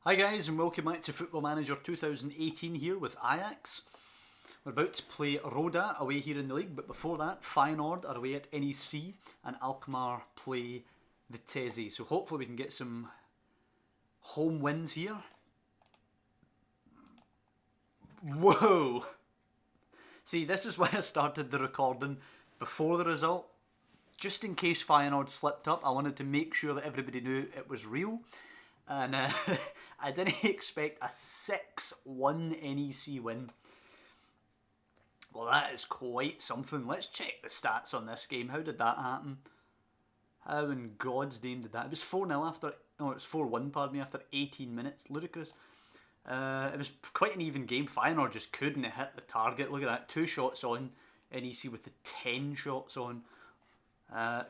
Hi guys and welcome back to Football Manager 2018 here with Ajax. We're about to play Roda away here in the league, but before that Feyenoord are away at NEC and Alkmaar play Vitesse. So hopefully we can get some home wins here. Whoa! See, this is why I started the recording before the result. Just in case Feyenoord slipped up, I wanted to make sure that everybody knew it was real. And I didn't expect a 6-1 NEC win. Well, that is quite something. Let's check the stats on this game. How did that happen? How in God's name did that? It was 4-0 after... No, it was 4-1, pardon me, after 18 minutes. Ludicrous. It was quite an even game. Feyenoord just couldn't hit the target. Look at that. 2 shots on. NEC with the 10 shots on.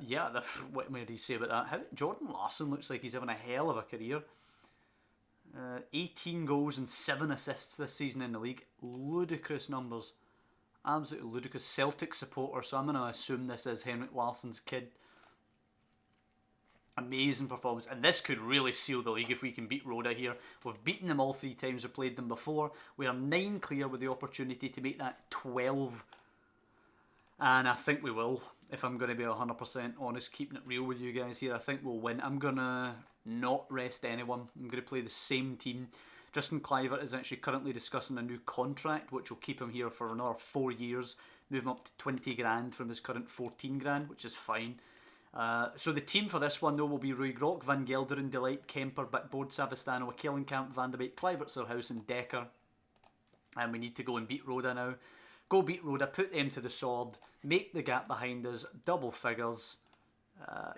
Yeah, what do you say about that? Jordan Larson looks like he's having a hell of a career. 18 goals and 7 assists this season in the league. Ludicrous numbers. Absolutely ludicrous. Celtic supporter, so I'm going to assume this is Henrik Larsson's kid. Amazing performance, and this could really seal the league if we can beat Roda here. We've beaten them all 3 times we've played them before. We are 9 clear with the opportunity to make that 12. And I think we will, if I'm going to be 100% honest, keeping it real with you guys here. I think we'll win. I'm going to not rest anyone. I'm going to play the same team. Justin Kluivert is actually currently discussing a new contract, which will keep him here for another 4 years, moving up to 20 grand from his current 14 grand, which is fine. So the team for this one, though, will be Rui Grok, Van Gelderen, Delight, Kemper, Bitboard, Savastano, Kellenkamp, Van de Beek, Kluivert, Surhuis, Dekker. And we need to go and beat Roda now. Go beat Roda, put them to the sword, make the gap behind us, double figures.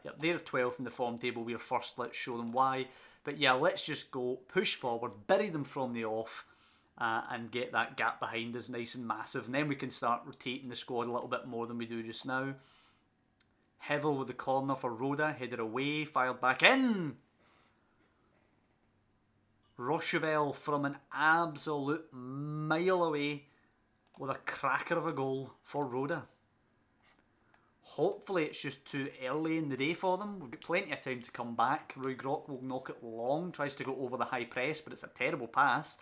Yep, they're 12th in the form table, we're first, let's show them why. But yeah, let's just go, push forward, bury them from the off, and get that gap behind us nice and massive. And then we can start rotating the squad a little bit more than we do just now. Hevel with the corner for Roda, headed away, fired back in! Rochevelle from an absolute mile away, with a cracker of a goal for Roda. Hopefully it's just too early in the day for them. We've got plenty of time to come back. Rui Grok will knock it long, tries to go over the high press, but it's a terrible pass.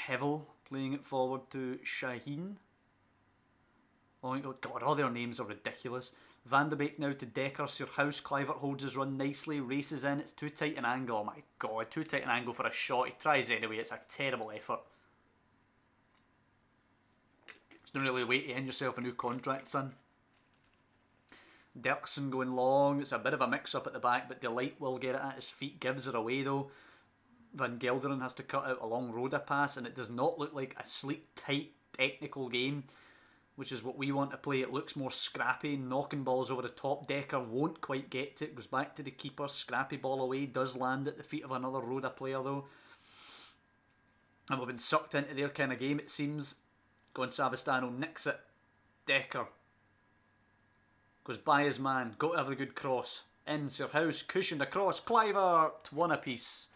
Hevel playing it forward to Shaheen. Oh my God, all their names are ridiculous. Van de Beek now to Dekker. Surhuis, Kluivert holds his run nicely, races in. It's too tight an angle. Oh my God, too tight an angle for a shot. He tries anyway. It's a terrible effort. There's no really way to end yourself a new contract, son. Dirksen going long. It's a bit of a mix-up at the back, but Delight will get it at his feet. Gives it away, though. Van Gelderen has to cut out a long Roda pass, and it does not look like a sleek, tight, technical game, which is what we want to play. It looks more scrappy, knocking balls over the top. Dekker won't quite get to it, goes back to the keeper, scrappy ball away, does land at the feet of another Roda player though. And we've been sucked into their kind of game, it seems. Going Savastano, nicks it. Dekker goes by his man, got to have a good cross. In Surhuis, cushioned across, Kluivert, 1 apiece.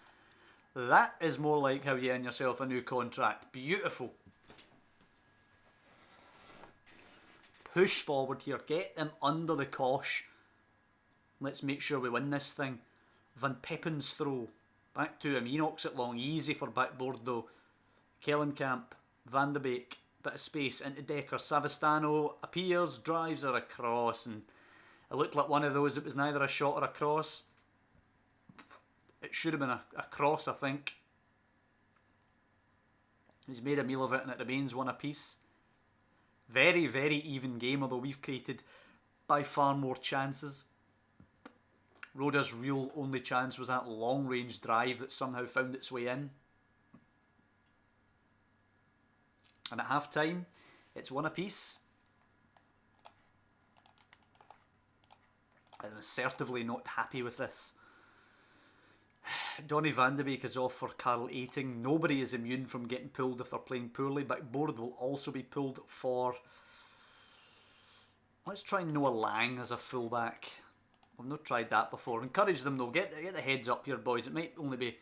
That is more like how you earn yourself a new contract. Beautiful. Push forward here, get them under the cosh. Let's make sure we win this thing. Van Peppen's throw, back to him, he knocks it long, easy for backboard though. Kellenkamp, Van de Beek, bit of space into Dekker, Savastano appears, drives her across, and it looked like one of those, it was neither a shot or a cross. It should have been a cross, I think. He's made a meal of it and it remains 1 apiece. Very, very even game, although we've created by far more chances. Roda's real only chance was that long range drive that somehow found its way in. And at half time, it's 1 apiece. I'm assertively not happy with this. Donny van de Beek is off for Karl Eiting. Nobody is immune from getting pulled if they're playing poorly. Backboard will also be pulled for... Let's try Noah Lang as a fullback. I've not tried that before. Encourage them though. Get the heads up here, boys. It might only be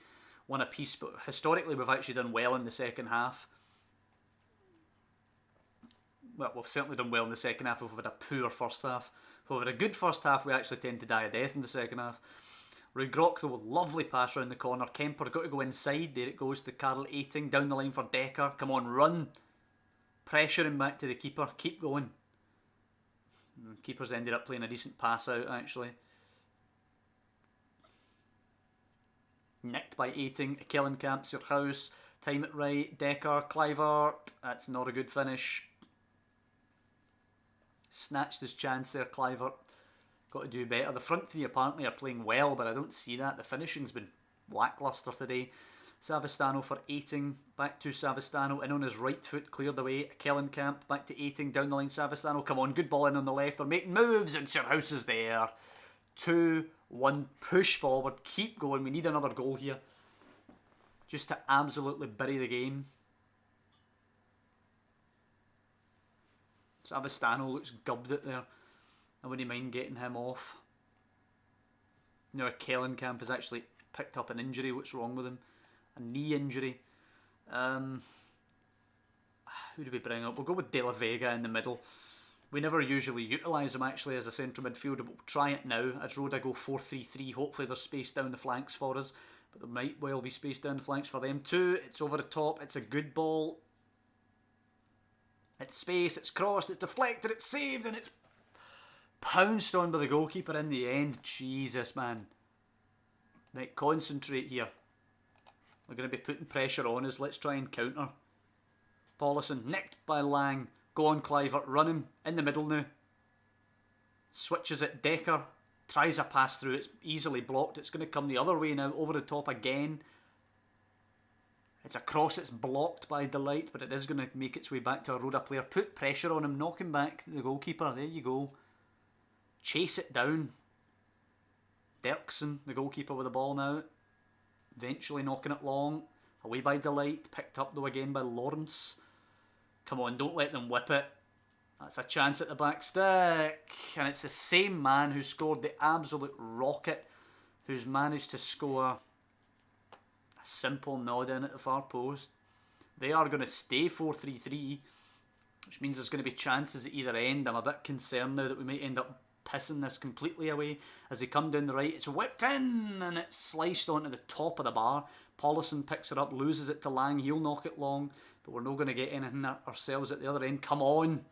1 apiece, but historically we've actually done well in the second half. Well, we've certainly done well in the second half if we've had a poor first half. If we've had a good first half, we actually tend to die a death in the second half. Rui Grock though, lovely pass round the corner. Kemper got to go inside. There it goes to Carl Aiting. Down the line for Decker. Come on, run. Pressure him back to the keeper. Keep going. Keeper's ended up playing a decent pass out, actually. Nicked by Aiting. Kellenkamp, Sierhuis. Time it right. Decker, Kluivert. That's not a good finish. Snatched his chance there, Kluivert. Got to do better. The front three apparently are playing well, but I don't see that. The finishing's been lacklustre today. Savastano for Aiting. Back to Savastano. In on his right foot. Cleared away. Kellenkamp. Back to Aiting. Down the line Savastano. Come on. Good ball in on the left. They're making moves. And Sierhuis is there. 2-1. Push forward. Keep going. We need another goal here. Just to absolutely bury the game. Savastano looks gubbed it there. I wouldn't mind getting him off. You know, Kellenkamp has actually picked up an injury. What's wrong with him? A knee injury. Who do we bring up? We'll go with De La Vega in the middle. We never usually utilise him actually as a central midfielder, but we'll try it now as Roda go 4-3-3. Hopefully there's space down the flanks for us, but there might well be space down the flanks for them too. It's over the top. It's a good ball. It's space. It's crossed. It's deflected. It's saved, and it's pounced on by the goalkeeper in the end. Jesus, man. Right, concentrate here. We're going to be putting pressure on us. Let's try and counter. Paulison nicked by Lang. Go on, Kluivert. Run him. In the middle now. Switches it. Decker tries a pass through. It's easily blocked. It's going to come the other way now. Over the top again. It's a cross. It's blocked by Delight, but it is going to make its way back to a Roda player. Put pressure on him. Knock him back. The goalkeeper. There you go. Chase it down. Dirksen, the goalkeeper with the ball now. Eventually knocking it long. Away by Delight. Picked up though again by Lawrence. Come on, don't let them whip it. That's a chance at the back stick. And it's the same man who scored the absolute rocket who's managed to score a simple nod in at the far post. They are going to stay 4-3-3, which means there's going to be chances at either end. I'm a bit concerned now that we might end up pissing this completely away. As they come down the right, it's whipped in and it's sliced onto the top of the bar. Paulison picks it up, loses it to Lang. He'll knock it long, but we're not going to get anything ourselves at the other end. Come on.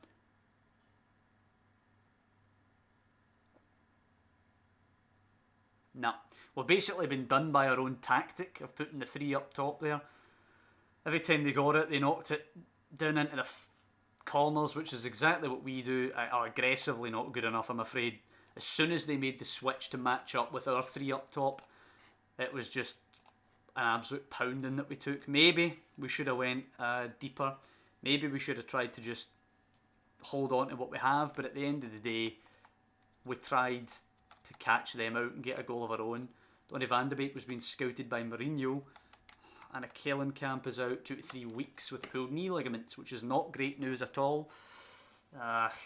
Nah, we've basically been done by our own tactic of putting the three up top there. Every time they got it, they knocked it down into the corners, which is exactly what we do. Are aggressively not good enough, I'm afraid. As soon as they made the switch to match up with our three up top, it was just an absolute pounding that we took. Maybe we should have went deeper. Maybe we should have tried to just hold on to what we have, but at the end of the day, we tried to catch them out and get a goal of our own. Donny van de Beek was being scouted by Mourinho, and a Kellenkamp is out 2 to 3 weeks with pulled knee ligaments, which is not great news at all.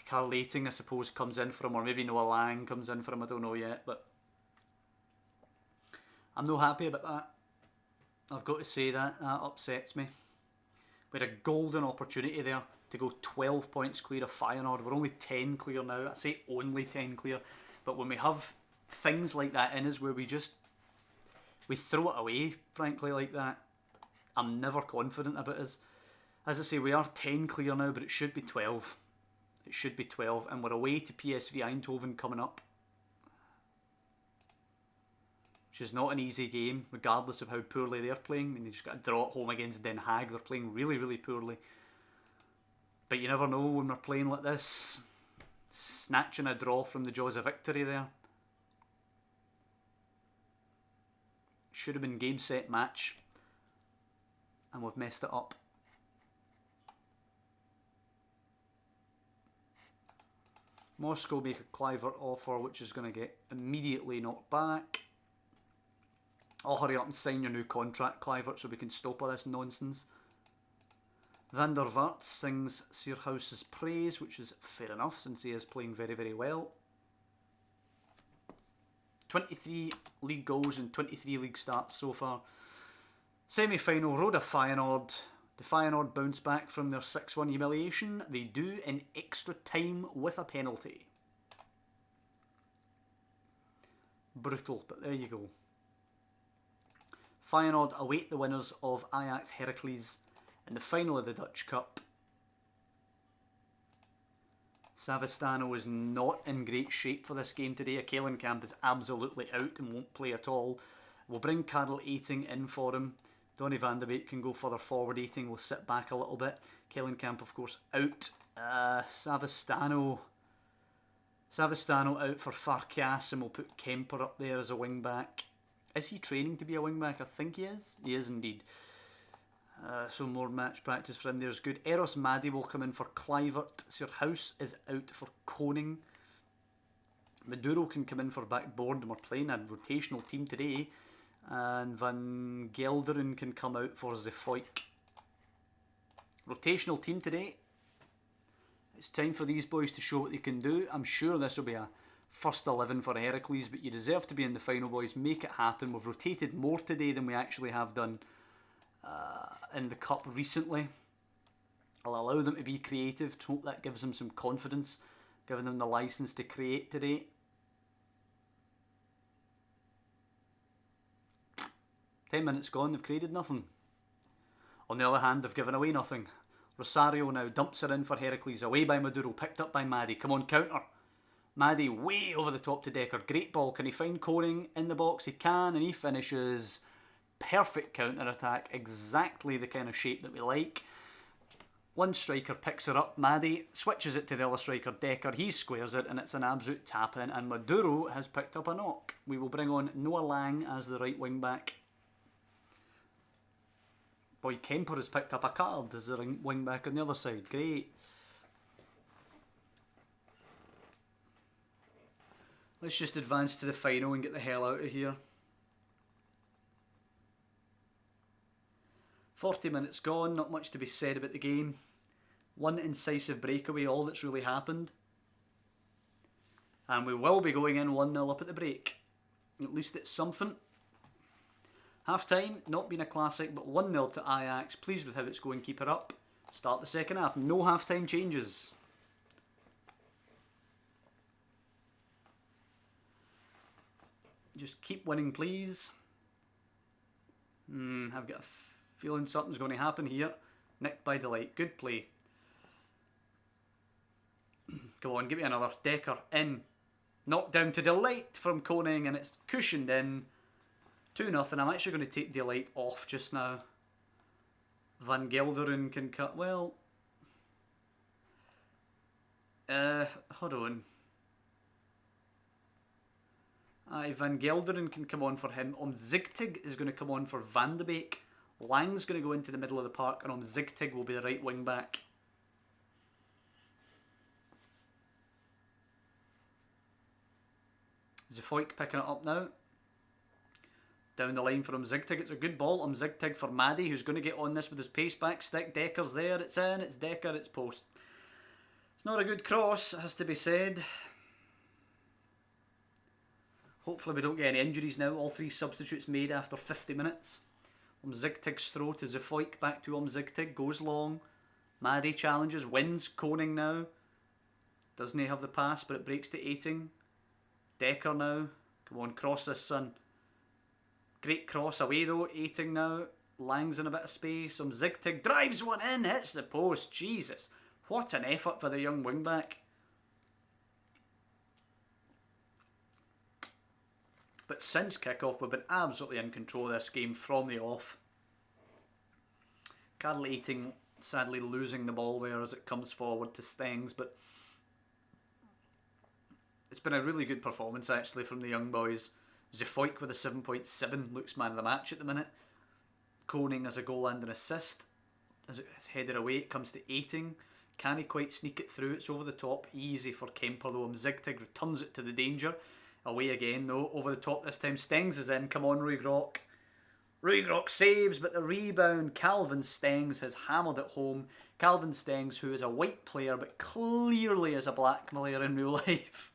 Carl Aiting, I suppose, comes in for him, or maybe Noah Lang comes in for him, I don't know yet, but I'm not happy about that. I've got to say that upsets me. We had a golden opportunity there to go 12 points clear of Feyenoord. We're only 10 clear now. I say only 10 clear, but when we have things like that in us where we throw it away, frankly, like that, I'm never confident about us. As I say, we are 10 clear now, but it should be 12. It should be 12, and we're away to PSV Eindhoven coming up, which is not an easy game, regardless of how poorly they're playing. I mean, they just got a draw at home against Den Haag. They're playing really, really poorly. But you never know when we're playing like this. Snatching a draw from the jaws of victory there. Should have been game, set, match. And we've messed it up. Moscow make a Kluivert offer, which is going to get immediately knocked back. I'll hurry up and sign your new contract, Kluivert, so we can stop all this nonsense. Van der Vaart sings Sierhuis's praise, which is fair enough since he is playing very, very well. 23 league goals and 23 league starts so far. Semi-final, Roda Feyenoord. The Feyenoord bounce back from their 6-1 humiliation. They do in extra time with a penalty. Brutal, but there you go. Feyenoord await the winners of Ajax Heracles in the final of the Dutch Cup. Savastano is not in great shape for this game today. Kelenkamp is absolutely out and won't play at all. We'll bring Karel Eiting in for him. Donny van de Beek can go further forward. Eiting will sit back a little bit. Kelenkamp, of course, out. Savastano out for Farkas, and we'll put Kemper up there as a wing back. Is he training to be a wing back? I think he is. He is indeed. So more match practice for him there is good. Eros Madi will come in for Kluivert. Surhouse is out for Koning. Maduro can come in for Backboard, and we're playing a rotational team today. And Van Gelderen can come out for Zefoik. Rotational team today. It's time for these boys to show what they can do. I'm sure this will be a first 11 for Heracles, but you deserve to be in the final, boys. Make it happen. We've rotated more today than we actually have done in the Cup recently. I'll allow them to be creative. Hope that gives them some confidence, giving them the license to create today. Ten minutes gone, they've created nothing. On the other hand, they've given away nothing. Rosario now dumps her in for Heracles, away by Maduro, picked up by Maddy. Come on, counter. Maddy way over the top to Decker. Great ball. Can he find Koning in the box? He can, and he finishes. Perfect counter attack. Exactly the kind of shape that we like. One striker picks her up. Maddy switches it to the other striker, Decker. He squares it, and it's an absolute tap in. And Maduro has picked up a knock. We will bring on Noah Lang as the right wing back. Boy, Kemper has picked up a card as the wing back on the other side. Great. Let's just advance to the final and get the hell out of here. 40 minutes gone, not much to be said about the game. One incisive breakaway, all that's really happened. And we will be going in 1-0 up at the break. At least it's something. Half time, not been a classic, but 1-0 to Ajax. Pleased with how it's going, keep it up. Start the second half, no half time changes. Just keep winning, please. I've got a feeling something's going to happen here. Nicked by Delight, good play. Go on, give me another. Decker in. Knocked down to Delight from Koning, and it's cushioned in. 2-0. I'm actually going to take Delight off just now. Van Gelderen can cut. Well, hold on. Van Gelderen can come on for him. Zigtig is going to come on for Van de Beek. Lang's going to go into the middle of the park, and Zigtig will be the right wing back. Zefoik picking it up now. Down the line for Zigtig. It's a good ball. Zigtig for Maddy, who's going to get on this with his pace back stick. Decker's there. It's in. It's Decker. It's post. It's not a good cross, it has to be said. Hopefully we don't get any injuries now. All three substitutes made after 50 minutes. Zigtig's throw to Zefoik. Back to Zigtig. Goes long. Maddy challenges. Wins Koning now. Doesn't he have the pass, but it breaks to Eiting. Decker now. Come on, cross this, son. Great cross away though. Eiting now. Lang's in a bit of space. Zigtig drives one in. Hits the post. Jesus. What an effort for the young wingback. But since kick-off, we've been absolutely in control of this game from the off. Karel Eiting sadly losing the ball there as it comes forward to Stengs, but it's been a really good performance actually from the young boys. Zefoik with a 7.7 looks man of the match at the minute. Koning has a goal and an assist. As it's headed away, it comes to Eiting. Can he quite sneak it through? It's over the top. Easy for Kemper though. Zigtig returns it to the danger. Away again though. Over the top this time. Stengs is in. Come on, Ruigrok. Ruigrok saves, but the rebound. Calvin Stengs has hammered it home. Calvin Stengs, who is a white player but clearly is a black player in real life.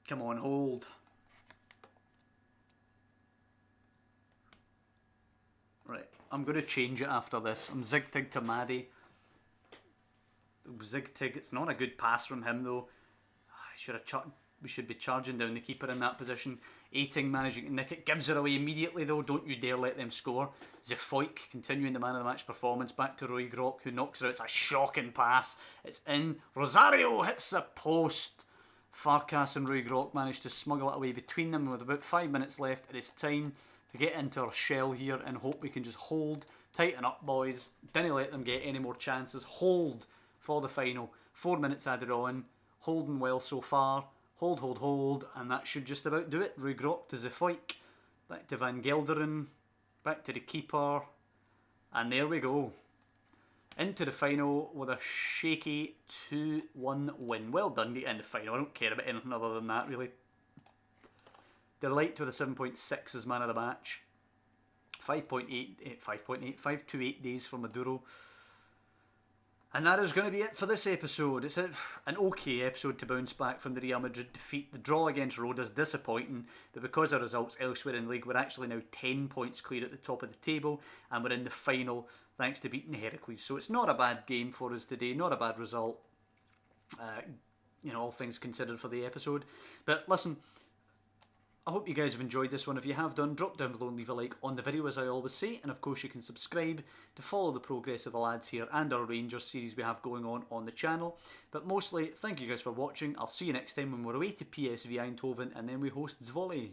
Come on, hold. Right, I'm going to change it after this. Zigtig to Maddy. Zigtig, it's not a good pass from him though. we should be charging down the keeper in that position. Aiting managing to nick it, gives it away immediately though. Don't you dare let them score. Zefoik continuing the man of the match performance. Back to Roy Grock, who knocks it out. It's a shocking pass. It's in. Rosario hits the post. Farkas and Roy Grock managed to smuggle it away between them with about 5 minutes left. It is time to get into our shell here and hope we can just hold. Tighten up, boys. Didn't let them get any more chances. Hold for the final. 4 minutes added on. Holding well so far. Hold, and that should just about do it. Roy Grock to Zefoik. Back to Van Gelderen. Back to the keeper. And there we go. Into the final with a shaky 2-1 win. Well done to get in the final. I don't care about anything other than that, really. Delight with a 7.6 as man of the match. 528 days for Maduro. And that is going to be it for this episode. It's an okay episode to bounce back from the Real Madrid defeat. The draw against Roda is disappointing, but because of results elsewhere in the league, we're actually now 10 points clear at the top of the table, and we're in the final thanks to beating Heracles. So it's not a bad game for us today, not a bad result, all things considered for the episode. But listen, I hope you guys have enjoyed this one. If you have done, drop down below and leave a like on the video, as I always say. And of course you can subscribe to follow the progress of the lads here and our Rangers series we have going on the channel. But mostly, thank you guys for watching. I'll see you next time when we're away to PSV Eindhoven and then we host Zwolle.